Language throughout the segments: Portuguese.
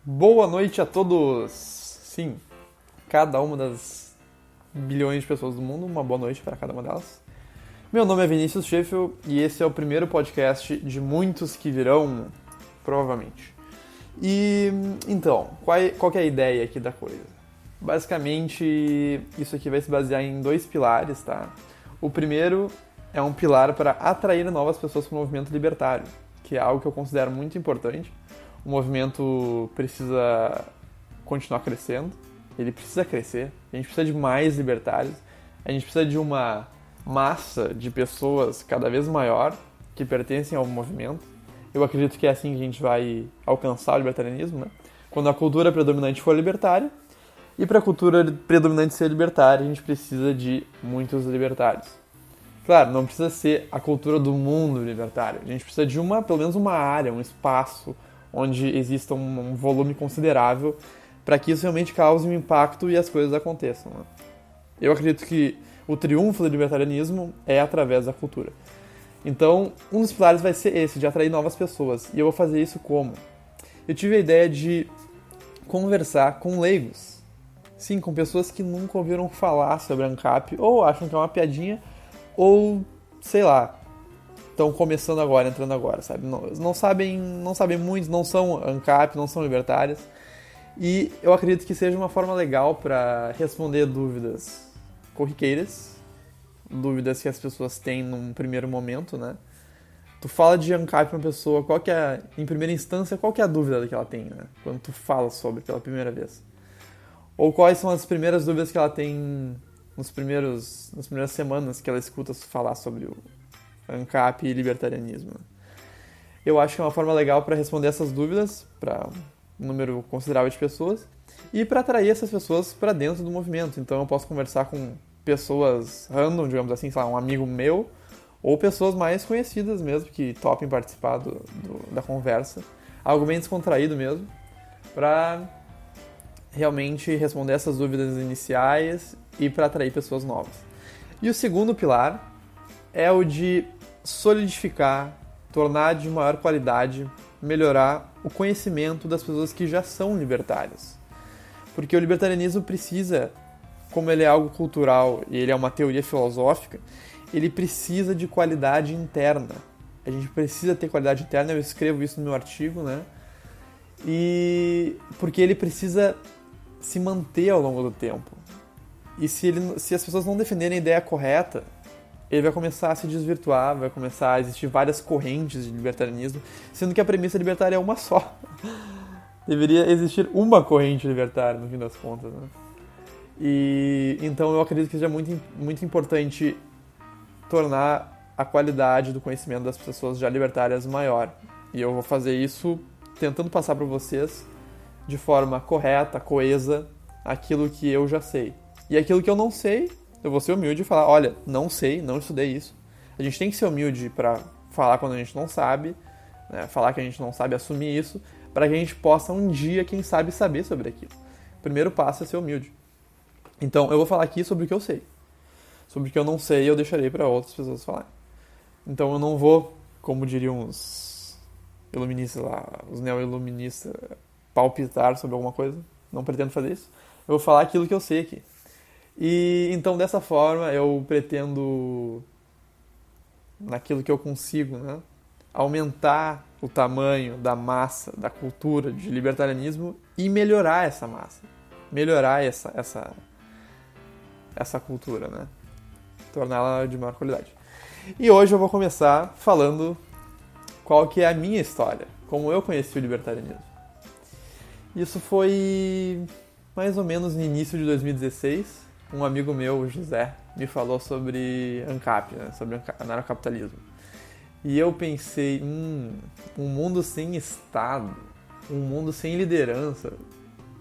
Boa noite a todos! Sim, cada uma das bilhões de pessoas do mundo, uma boa noite para cada uma delas. Meu nome é Vinícius Sheffield e esse é o primeiro podcast de muitos que virão, provavelmente. E então, qual que é a ideia aqui da coisa? Basicamente, isso aqui vai se basear em dois pilares, tá? O primeiro é um pilar para atrair novas pessoas para o movimento libertário, que é algo que eu considero muito importante. O movimento precisa continuar crescendo, ele precisa crescer, a gente precisa de mais libertários, a gente precisa de uma massa de pessoas cada vez maior que pertencem ao movimento. Eu acredito que é assim que a gente vai alcançar o libertarianismo, né? Quando a cultura predominante for libertária, e para a cultura predominante ser libertária, a gente precisa de muitos libertários. Claro, não precisa ser a cultura do mundo libertário, a gente precisa de pelo menos uma área, um espaço, onde exista um volume considerável para que isso realmente cause um impacto e as coisas aconteçam. Né? Eu acredito que o triunfo do libertarianismo é através da cultura. Então, um dos pilares vai ser esse, de atrair novas pessoas. E eu vou fazer isso como? Eu tive a ideia de conversar com leigos. Sim, com pessoas que nunca ouviram falar sobre a ANCAP, ou acham que é uma piadinha, ou, sei lá, estão começando agora, entrando agora, sabe? Não sabem muito, não são ANCAP, não são libertárias. E eu acredito que seja uma forma legal para responder dúvidas corriqueiras, dúvidas que as pessoas têm num primeiro momento, né? Tu fala de ANCAP pra uma pessoa, em primeira instância, qual que é a dúvida que ela tem, né? Quando tu fala sobre pela primeira vez. Ou quais são as primeiras dúvidas que ela tem nas primeiras semanas que ela escuta falar sobre o ANCAP e libertarianismo. Eu acho que é uma forma legal para responder essas dúvidas para um número considerável de pessoas e para atrair essas pessoas para dentro do movimento. Então eu posso conversar com pessoas random, digamos assim, sei lá, um amigo meu, ou pessoas mais conhecidas mesmo, que topem participar da conversa. Algo bem descontraído mesmo, para realmente responder essas dúvidas iniciais e para atrair pessoas novas. E o segundo pilar é o de solidificar, tornar de maior qualidade, melhorar o conhecimento das pessoas que já são libertárias. Porque o libertarianismo precisa, como ele é algo cultural e ele é uma teoria filosófica, ele precisa de qualidade interna. A gente precisa ter qualidade interna, eu escrevo isso no meu artigo, né? E porque ele precisa se manter ao longo do tempo. E se as pessoas não defenderem a ideia correta, ele vai começar a se desvirtuar, vai começar a existir várias correntes de libertarianismo, sendo que a premissa libertária é uma só. Deveria existir uma corrente libertária, no fim das contas. Né? E então eu acredito que seja muito, muito importante tornar a qualidade do conhecimento das pessoas já libertárias maior. E eu vou fazer isso tentando passar para vocês de forma correta, coesa, aquilo que eu já sei. E aquilo que eu não sei, eu vou ser humilde e falar, olha, não sei, não estudei isso. A gente tem que ser humilde para falar quando a gente não sabe, né? Falar que a gente não sabe, assumir isso, para que a gente possa um dia, quem sabe, saber sobre aquilo. O primeiro passo é ser humilde. Então, eu vou falar aqui sobre o que eu sei. Sobre o que eu não sei, eu deixarei para outras pessoas falarem. Então, eu não vou, como diriam os iluministas lá, os neo-iluministas, palpitar sobre alguma coisa. Não pretendo fazer isso. Eu vou falar aquilo que eu sei aqui. E então dessa forma eu pretendo, naquilo que eu consigo, né, aumentar o tamanho da massa, da cultura de libertarianismo e melhorar essa massa, melhorar essa cultura, né, torná-la de maior qualidade. E hoje eu vou começar falando qual que é a minha história, como eu conheci o libertarianismo. Isso foi mais ou menos no início de 2016. Um amigo meu, o José, me falou sobre ANCAP, né? Sobre anarcapitalismo. E eu pensei, um mundo sem Estado, um mundo sem liderança.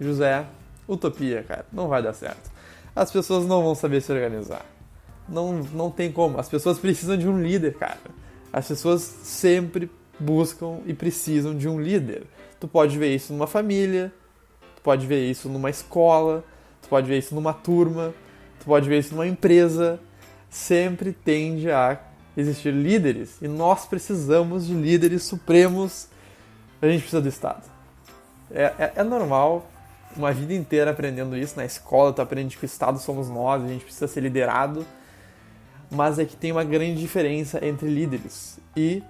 José, utopia, cara, não vai dar certo. As pessoas não vão saber se organizar. Não tem como. As pessoas precisam de um líder, cara. As pessoas sempre buscam e precisam de um líder. Tu pode ver isso numa família, tu pode ver isso numa escola, tu pode ver isso numa turma, tu pode ver isso numa empresa. Sempre tende a existir líderes e nós precisamos de líderes supremos. A gente precisa do Estado. É normal, uma vida inteira aprendendo isso. Na escola tu aprende que o Estado somos nós, a gente precisa ser liderado. Mas é que tem uma grande diferença entre líderes e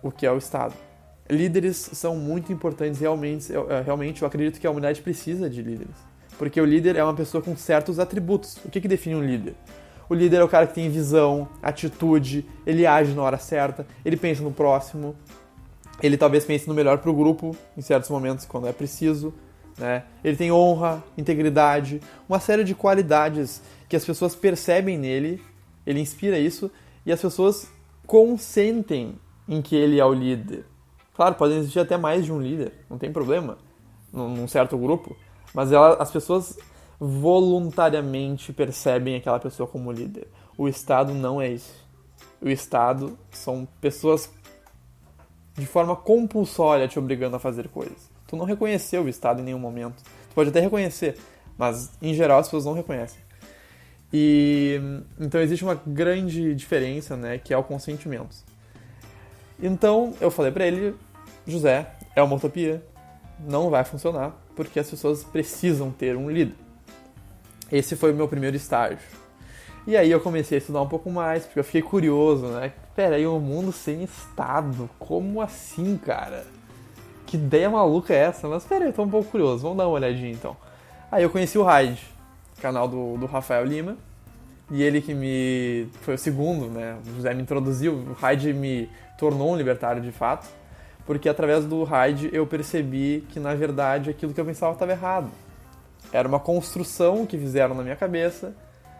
o que é o Estado. Líderes são muito importantes, realmente eu acredito que a humanidade precisa de líderes. Porque o líder é uma pessoa com certos atributos. O que define um líder? O líder é o cara que tem visão, atitude, ele age na hora certa, ele pensa no próximo, ele talvez pense no melhor para o grupo em certos momentos quando é preciso, né? Ele tem honra, integridade, uma série de qualidades que as pessoas percebem nele, ele inspira isso e as pessoas consentem em que ele é o líder. Claro, podem existir até mais de um líder, não tem problema, num certo grupo, mas as pessoas voluntariamente percebem aquela pessoa como líder. O Estado não é isso. O Estado são pessoas de forma compulsória te obrigando a fazer coisas. Tu não reconheceu o Estado em nenhum momento. Tu pode até reconhecer, mas em geral as pessoas não reconhecem. E então existe uma grande diferença, né, que é o consentimento. Então eu falei pra ele, José, é uma utopia, não vai funcionar, porque as pessoas precisam ter um líder. Esse foi o meu primeiro estágio. E aí eu comecei a estudar um pouco mais, porque eu fiquei curioso, né? Peraí, um mundo sem Estado? Como assim, cara? Que ideia maluca é essa? Mas peraí, eu tô um pouco curioso, vamos dar uma olhadinha então. Aí eu conheci o Hyde, canal do Rafael Lima, e ele que foi o segundo, né? O José me introduziu, o Hyde me tornou um libertário de fato, porque através do Hyde eu percebi que na verdade aquilo que eu pensava estava errado. Era uma construção que fizeram na minha cabeça,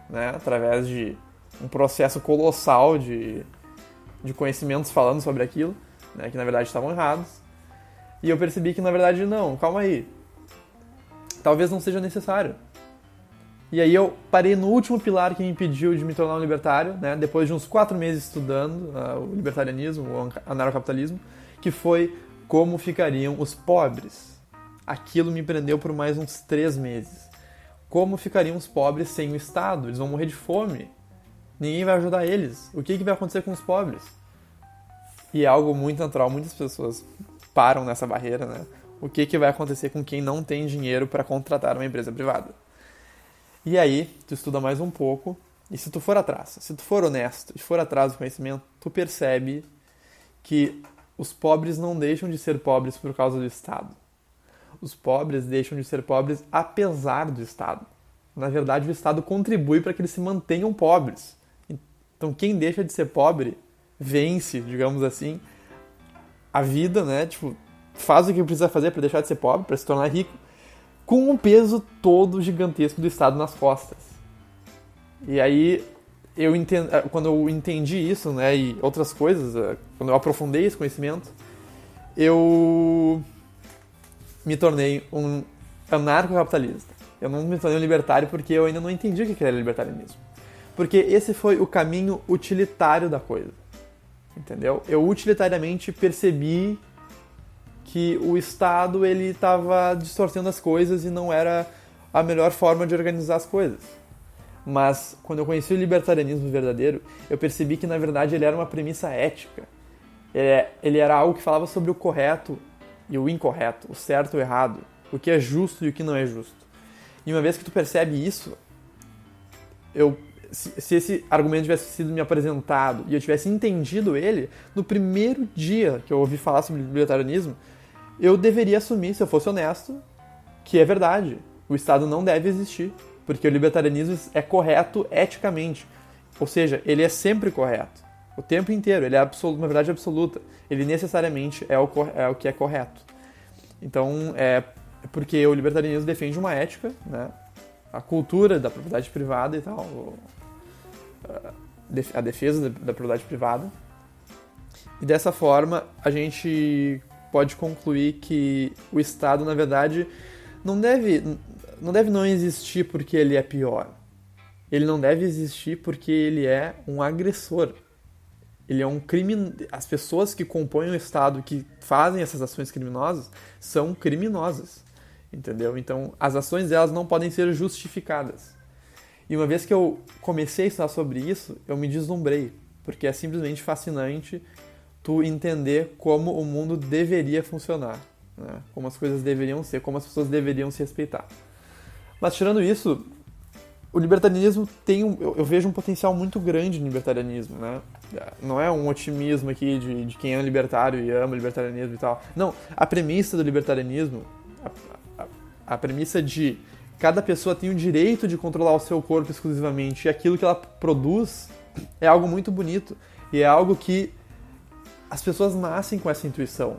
né, através de um processo colossal de conhecimentos falando sobre aquilo, né, que na verdade estavam errados. E eu percebi que na verdade não, calma aí. Talvez não seja necessário. E aí eu parei no último pilar que me impediu de me tornar um libertário, né, depois de uns 4 meses estudando o libertarianismo, o anarcocapitalismo, que foi como ficariam os pobres. Aquilo me prendeu por mais uns 3 meses. Como ficariam os pobres sem o Estado? Eles vão morrer de fome. Ninguém vai ajudar eles. O que vai acontecer com os pobres? E é algo muito natural. Muitas pessoas param nessa barreira, né? O que vai acontecer com quem não tem dinheiro para contratar uma empresa privada? E aí, tu estuda mais um pouco. E se tu for atrás, se tu for honesto e for atrás do conhecimento, tu percebe que os pobres não deixam de ser pobres por causa do Estado. Os pobres deixam de ser pobres apesar do Estado. Na verdade, o Estado contribui para que eles se mantenham pobres. Então, quem deixa de ser pobre vence, digamos assim, a vida, né? Tipo, faz o que precisa fazer para deixar de ser pobre, para se tornar rico, com um peso todo gigantesco do Estado nas costas. E aí, quando eu entendi isso, né, e outras coisas, quando eu aprofundei esse conhecimento, eu me tornei um anarcocapitalista. Eu não me tornei um libertário porque eu ainda não entendi o que era libertarianismo. Porque esse foi o caminho utilitário da coisa. Entendeu? Eu utilitariamente percebi que o Estado ele estava distorcendo as coisas e não era a melhor forma de organizar as coisas. Mas quando eu conheci o libertarianismo verdadeiro, eu percebi que na verdade ele era uma premissa ética. Ele era algo que falava sobre o correto e o incorreto, o certo e o errado, o que é justo e o que não é justo. E uma vez que tu percebe isso, se esse argumento tivesse sido me apresentado e eu tivesse entendido ele, no primeiro dia que eu ouvi falar sobre libertarianismo, eu deveria assumir, se eu fosse honesto, que é verdade. O Estado não deve existir, porque o libertarianismo é correto eticamente. Ou seja, ele é sempre correto. O tempo inteiro, ele é uma verdade absoluta. Ele necessariamente é o que é correto. Então, porque o libertarianismo defende uma ética, né? A cultura da propriedade privada e tal, a defesa da propriedade privada. E dessa forma, a gente pode concluir que o Estado, na verdade, não deve não existir porque ele é pior. Ele não deve existir porque ele é um agressor. Ele é um crime. As pessoas que compõem o Estado, que fazem essas ações criminosas, são criminosas, entendeu? Então, as ações delas não podem ser justificadas. E uma vez que eu comecei a estudar sobre isso, eu me deslumbrei, porque é simplesmente fascinante tu entender como o mundo deveria funcionar. né? Como as coisas deveriam ser, como as pessoas deveriam se respeitar. Mas tirando isso, o libertarianismo tem eu vejo um potencial muito grande no libertarianismo, né? Não é um otimismo aqui de quem é libertário e ama o libertarianismo e tal. Não, a premissa do libertarianismo, a premissa de cada pessoa tem o direito de controlar o seu corpo exclusivamente e aquilo que ela produz é algo muito bonito e é algo que as pessoas nascem com essa intuição.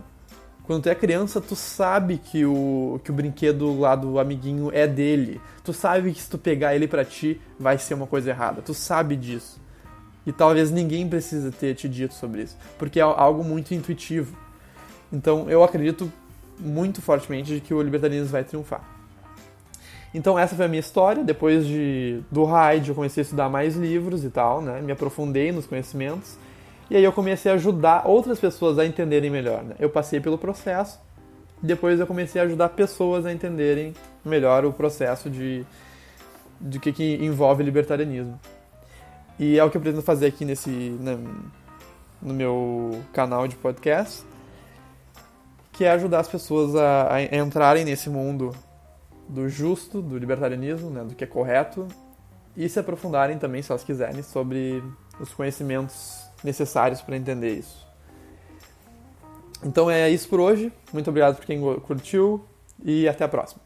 Quando tu é criança, tu sabe que o brinquedo lá do amiguinho é dele. Tu sabe que se tu pegar ele pra ti, vai ser uma coisa errada. Tu sabe disso. E talvez ninguém precise ter te dito sobre isso, porque é algo muito intuitivo. Então eu acredito muito fortemente de que o libertarianismo vai triunfar. Então essa foi a minha história. Depois do Hyde eu comecei a estudar mais livros e tal, né? Me aprofundei nos conhecimentos. E aí eu comecei a ajudar outras pessoas a entenderem melhor, né? Eu passei pelo processo, depois eu comecei a ajudar pessoas a entenderem melhor o processo de que envolve libertarianismo. E é o que eu pretendo fazer aqui no meu canal de podcast, que é ajudar as pessoas a entrarem nesse mundo do justo, do libertarianismo, né, do que é correto, e se aprofundarem também, se elas quiserem, sobre os conhecimentos necessários para entender isso. Então é isso por hoje. Muito obrigado por quem curtiu e até a próxima.